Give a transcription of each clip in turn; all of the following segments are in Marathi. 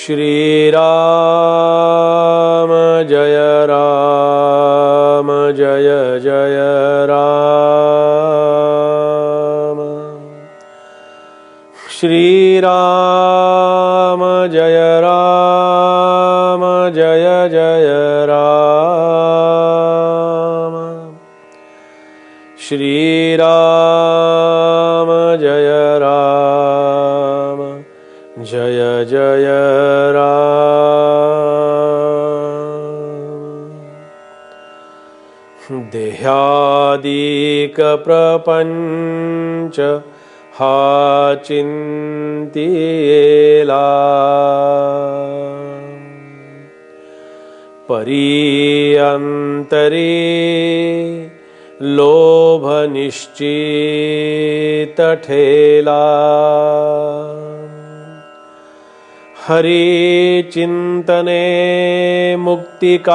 श्री राम जय राम जय जय राम। श्री राम जय राम जय जय राम। श्री राम जय राम जय जय राम। देहादिक प्रपंच हा चिंतियेला, परी लोभ निश्चित ठेला। हरि चिंतने मुक्तिकांतावरावी,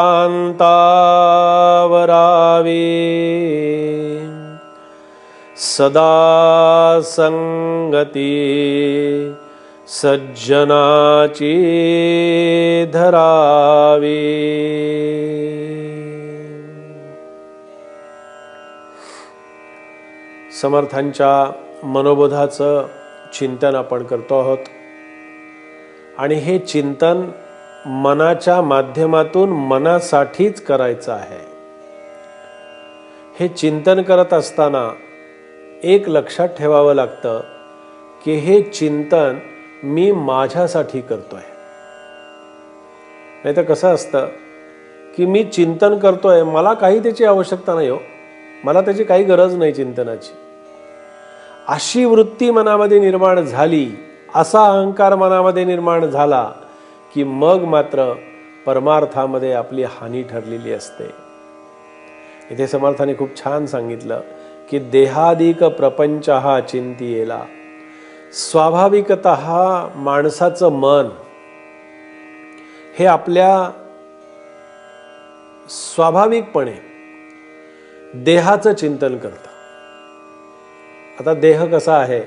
सदा संगती सज्जनाची धरावी। समर्थांच्या मनोबोधाचं चिंतन आपण करतो आहोत आणि हे चिंतन मनाच्या माध्यमातून मनासाठीच करायचं आहे। हे चिंतन करत असताना एक लक्षात ठेवावं लागतं की हे चिंतन मी माझ्यासाठी करतोय। नाही तर कसं असतं की मी चिंतन करतोय, मला काही त्याची आवश्यकता नाही हो, मला त्याची काही गरज नाही चिंतनाची, अशी वृत्ती मनामध्ये निर्माण झाली, असा अहंकार मनामध्ये निर्माण झाला की मग मात्र परमार्थामध्ये आपली हानी ठरलेली असते। इथे समर्थाने खूप छान सांगितलं की देहादिक प्रपंच हा चिंतियेला। स्वाभाविकतः माणसाचं मन हे आपल्या स्वाभाविकपणे देहाचं चिंतन करतं। आता देह कसा आहे,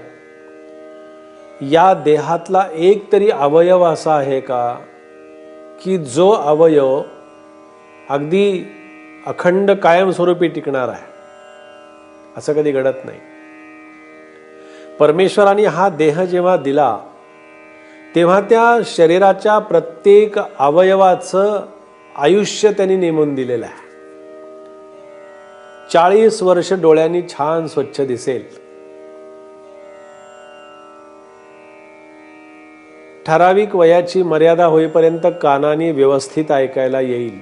या देहातला एक तरी अवयव असा आहे का की जो अवयव अगदी अखंड कायमस्वरूपी टिकणार आहे? असं कधी घडत नाही। परमेश्वराने हा देह जेव्हा दिला तेव्हा त्या शरीराच्या प्रत्येक अवयवाचं आयुष्य त्यांनी नेमून दिलेलं आहे। 40 वर्ष डोळ्यांनी छान स्वच्छ दिसेल, ठराविक वयाची मर्यादा होईपर्यंत कानाने व्यवस्थित ऐकायला येईल,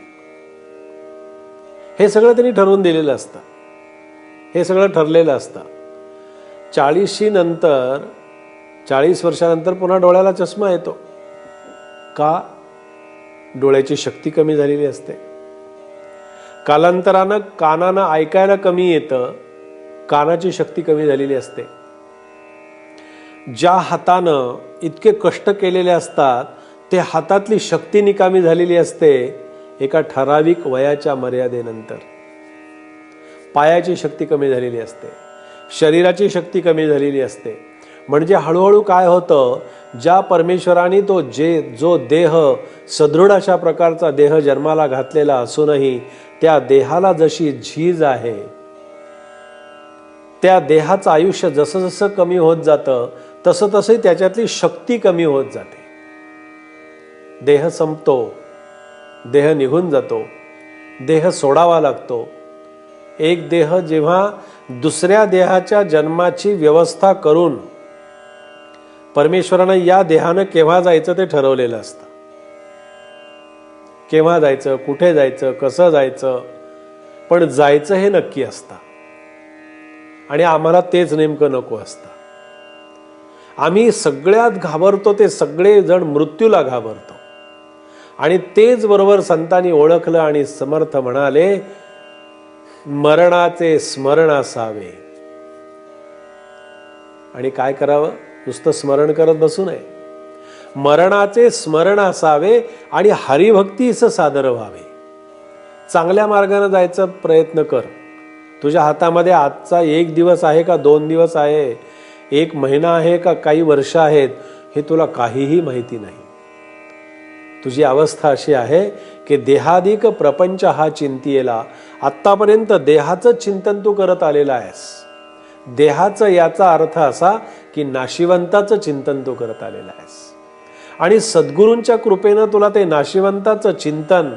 हे सगळं त्यांनी ठरवून दिलेलं असतं, हे सगळं ठरलेलं असतं। 40 वर्षानंतर पुन्हा डोळ्याला चष्मा येतो का? डोळ्याची शक्ती कमी झालेली असते। कालांतरानं कानानं ऐकायला कमी येतं, कानाची शक्ती कमी झालेली असते। ज्या हातानं इतके कष्ट केलेले असतात ते हातातली शक्ती निकामी झालेली असते एका ठराविक वयाच्या मर्यादेनंतर। पायाची शक्ती कमी झालेली असते, शरीराची शक्ती कमी झालेली असते। म्हणजे हळूहळू काय होतं, ज्या परमेश्वराने जो देह सदृढ अशा प्रकारचा देह जन्माला घातलेला असूनही त्या देहाला जशी झीज आहे, त्या देहाचं आयुष्य जसं जसं कमी होत जातं तसं तसं त्याच्यातली शक्ती कमी होत जाते। देह संपतो, देह निघून जातो, देह सोडावा लागतो। एक देह जेव्हा दुसऱ्या देहाच्या जन्माची व्यवस्था करून परमेश्वरानं या देहानं केव्हा जायचं ते ठरवलेलं असतं। केव्हा जायचं, कुठे जायचं, कसं जायचं, पण जायचं हे नक्की असतं आणि आम्हाला तेच नेमकं नको असतं। आम्ही सगळ्यात घाबरतो ते सगळे जण मृत्यूला घाबरतो आणि तेच बरोबर संतांनी ओळखलं आणि समर्थ म्हणाले, मरणाचे स्मरण असावे। आणि काय करावं, नुसतं स्मरण करत बसू नये, मरणाचे स्मरण असावे आणि हरिभक्तीस सादर व्हावे। चांगल्या मार्गाने जायचा प्रयत्न कर। तुझ्या हातामध्ये आजचा 1 दिवस आहे का 2 दिवस आहे, 1 महिना आहे का काही वर्ष आहेत, हे तुला काहीही माहिती नाही। तुझी अवस्था अशी आहे की देहाधिक प्रपंच हा चिंतियेला. आत्तापर्यंत देहाचं चिंतन तू करत आलेला आहेस. देहाचं याचा अर्थ असा की नाशिवंताचं चिंतन तू करत आलेला आहेस. आणि सद्गुरूंच्या कृपेनं तुला ते नाशिवंताचं चिंतन,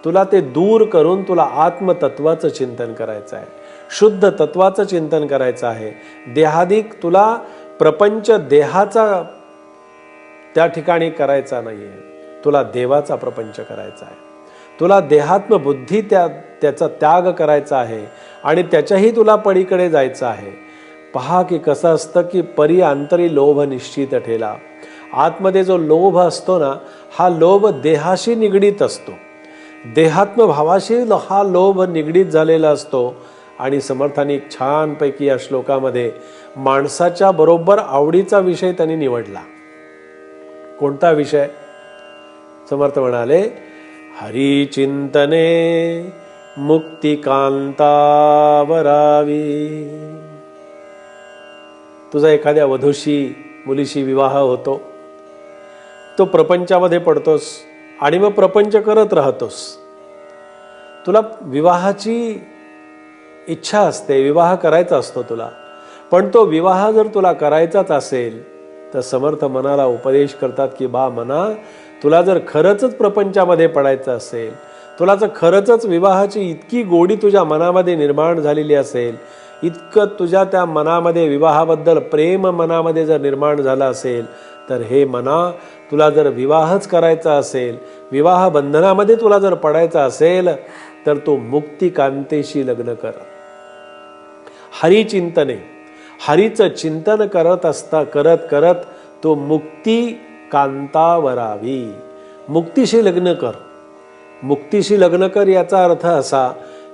तुला ते दूर करून तुला आत्मतत्वाचं चिंतन करायचं आहे, शुद्ध तत्वाचं चिंतन करायचं आहे. देहाधिक तुला प्रपंच देहाचा त्या ठिकाणी करायचा नाहीये, तुला देवाचा प्रपंच करायचा आहे. तुला देहात्म बुद्धी त्याचा त्याग करायचा आहे आणि त्याच्याही तुला पलीकडे जायचं आहे. पहा की कसं असतं की परी अंतरी लोभ निश्चित ठेला. आतमध्ये जो लोभ असतो ना, हा लोभ देहाशी निगडीत असतो, देहात्म भावाशी हा लोभ निगडीत झालेला असतो. आणि समर्थांनी छानपैकी या श्लोकामध्ये माणसाच्या बरोबर आवडीचा विषय त्यांनी निवडला. कोणता विषय? समर्थ म्हणाले, हरी चिंतने मुक्तिकांतावरावी. तुझा एखाद्या वधूशी मुलीशी विवाह होतो, तो प्रपंचामध्ये पडतोस आणि मग प्रपंच करत राहतोस. तुला विवाहाची इच्छा असते, विवाह करायचा असतो तुला, पण तो विवाह जर तुला करायचाच असेल तर समर्थ मनाला उपदेश करतात की बा मना, तुला जर खरंच प्रपंचामध्ये पडायचं असेल, तुला जर खरंच विवाहाची इतकी गोडी तुझ्या मनामध्ये निर्माण झालेली असेल, इतकं तुझ्या त्या मनामध्ये विवाहाबद्दल प्रेम मनामध्ये जर निर्माण झालं असेल, तर हे मना, तुला जर विवाहच करायचा असेल, विवाह बंधनामध्ये तुला जर पडायचा असेल, तर तो मुक्तिकांतेशी लग्न कर. हरी चिंतने, हरीचं चिंतन करत करत तो मुक्ती कांतावरावी, मुक्तीशी लग्न कर. मुक्तीशी लग्न कर याचा अर्थ असा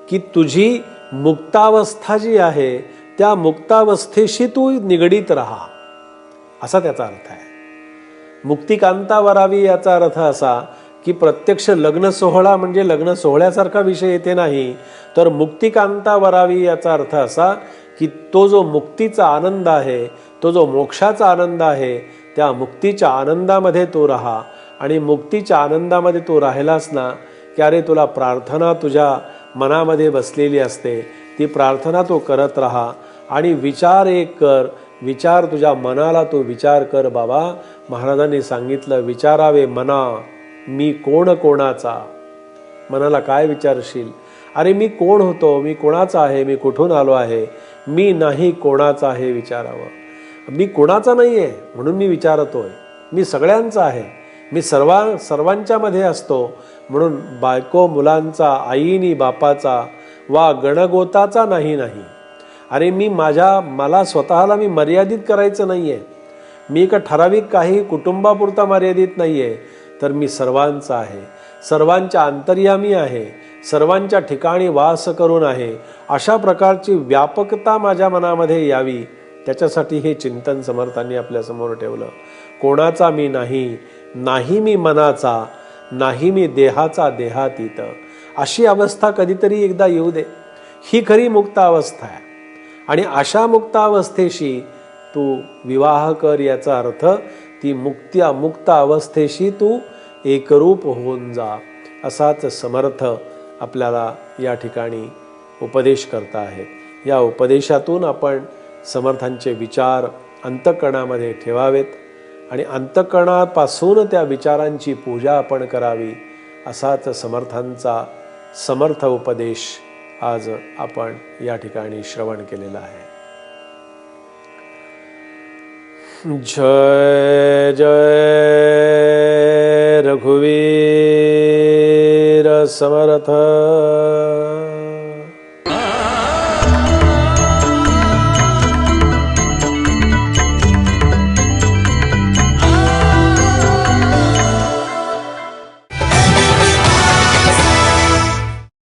की तुझी मुक्तावस्था जी आहे त्या मुक्तावस्थेशी तू निगडीत राहा, असा त्याचा अर्थ आहे. मुक्तिकांतावरावी याचा अर्थ असा की प्रत्यक्ष लग्न सोहळा म्हणजे लग्न सोहळ्यासारखा विषय येथे नाही, तर मुक्तिकांतावरावी याचा अर्थ असा की तो जो मुक्तीचा आनंद आहे, तो जो मोक्षाचा आनंद आहे, त्या मुक्तीच्या आनंदामध्ये तो राहा. आणि मुक्तीच्या आनंदामध्ये तो राहिलास ना की अरे तुला प्रार्थना तुझ्या मनामध्ये बसलेली असते, ती प्रार्थना तो करत राहा. आणि विचार एक कर, विचार तुझ्या मनाला तो विचार कर. बाबा महाराजांनी सांगितलं, विचारावे मना मी कोण कोणाचा. मनाला काय विचारशील? अरे मी कोण होतो, मी कोणाचा आहे, मी कुठून आलो आहे, मी नाही कोणाचा आहे विचारावं. मी कोणाचा नाही आहे म्हणून मी विचारतोय, मी सगळ्यांचा आहे, मी सर्वांच्या मध्ये असतो म्हणून बायको मुलांचा, आईनी बापाचा वा गणगोताचा नाही. अरे मला स्वतःला मी मर्यादित करायचं नाहीये, मी एका ठराविक काही कुटुंबापुरता मर्यादित नाहीये, तर मी सर्वांचा आहे, सर्वांच्या अंतर्यामी आहे, सर्वांच्या ठिकाणी वास करून आहे. अशा प्रकारची व्यापकता माझ्या मनामध्ये यावी, त्याच्यासाठी हे चिंतन समर्थांनी आपल्या समोर ठेवलं. कोणाचा मी नाही, नाही मी मनाचा, नाही मी देहाचा देहातीत. अशी अवस्था कधीतरी एकदा येऊ दे, ही खरी मुक्त अवस्था आहे. आणि अशा मुक्त अवस्थेशी तू विवाह कर, याचा अर्थ ती मुक्त अवस्थेशी तू एकरूप होऊन जा, असाच समर्थ आपल्याला या ठिकाणी उपदेश करता आहेत. या उपदेशातून आपण समर्थांचे विचार अंतःकरणामध्ये ठेवावेत आणि अंतःकरणापासून त्या विचारांची पूजा आपण करावी, असाच समर्थांचा समर्थ उपदेश आज आपण या ठिकाणी श्रवण केलेला आहे. जय जय रघुवीर समर्थ.